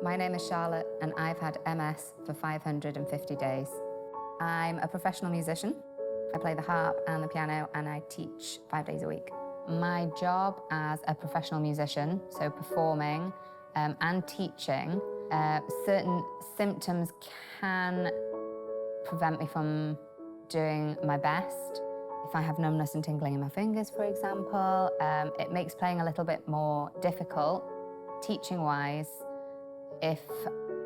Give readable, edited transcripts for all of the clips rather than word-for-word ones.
My name is Charlotte and I've had MS for 550 days. I'm a professional musician. I play the harp and the piano and I teach 5 days a week. My job as a professional musician, so performing and teaching, certain symptoms can prevent me from doing my best. If I have numbness and tingling in my fingers, for example, it makes playing a little bit more difficult, teaching-wise. If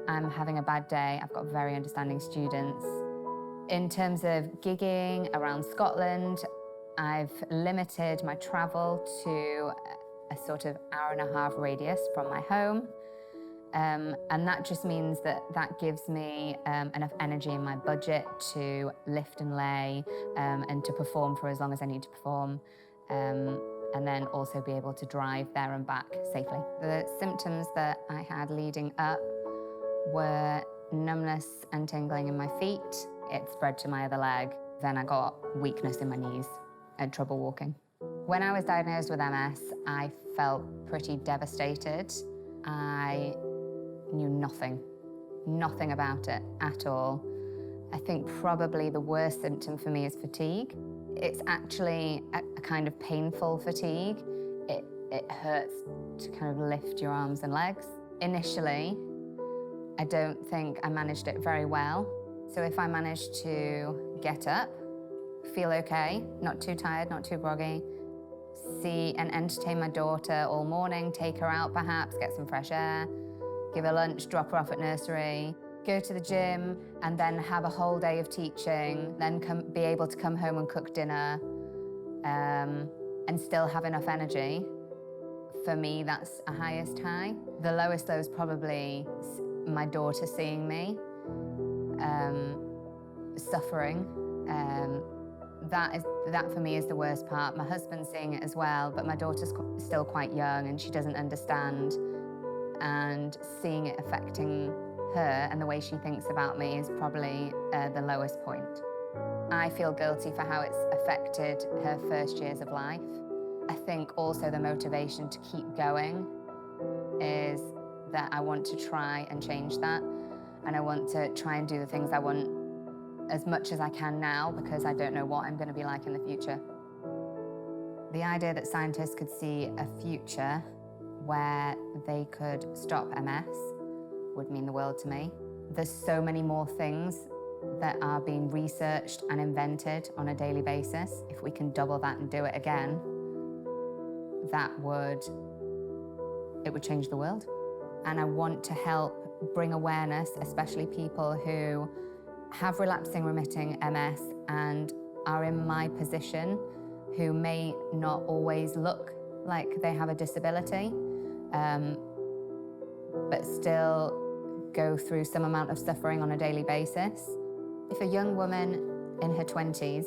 I'm having a bad day, I've got very understanding students. In terms of gigging around Scotland, I've limited my travel to a sort of hour-and-a-half radius from my home. And that just means that gives me enough energy in my budget to lift and lay and to perform for as long as I need to perform, and then also be able to drive there and back safely. The symptoms that I had leading up were numbness and tingling in my feet. It spread to my other leg. Then I got weakness in my knees and trouble walking. When I was diagnosed with MS, I felt pretty devastated. I knew nothing about it at all. I think probably the worst symptom for me is fatigue. It's actually a kind of painful fatigue. It hurts to kind of lift your arms and legs. Initially, I don't think I managed it very well. So if I managed to get up, feel okay, not too tired, not too groggy, see and entertain my daughter all morning, take her out perhaps, get some fresh air, give her lunch, drop her off at nursery, go to the gym, and then have a whole day of teaching, then be able to come home and cook dinner, and still have enough energy. For me, that's a highest high. The lowest though is probably my daughter seeing me suffering. That for me is the worst part. My husband's seeing it as well, but my daughter's still quite young and she doesn't understand. And seeing it affecting her and the way she thinks about me is probably the lowest point. I feel guilty for how it's affected her first years of life. I think also the motivation to keep going is that I want to try and change that, and I want to try and do the things I want as much as I can now, because I don't know what I'm going to be like in the future. The idea that scientists could see a future where they could stop MS would mean the world to me. There's so many more things that are being researched and invented on a daily basis. If we can double that and do it again, it would change the world. And I want to help bring awareness, especially people who have relapsing remitting MS and are in my position, who may not always look like they have a disability, but still go through some amount of suffering on a daily basis. If a young woman in her 20s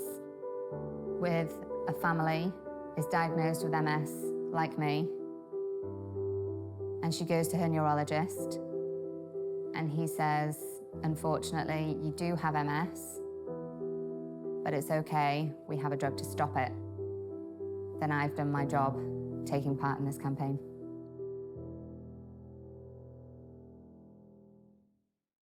with a family is diagnosed with MS, like me, and she goes to her neurologist, and he says, unfortunately, you do have MS, but it's okay, we have a drug to stop it, then I've done my job taking part in this campaign.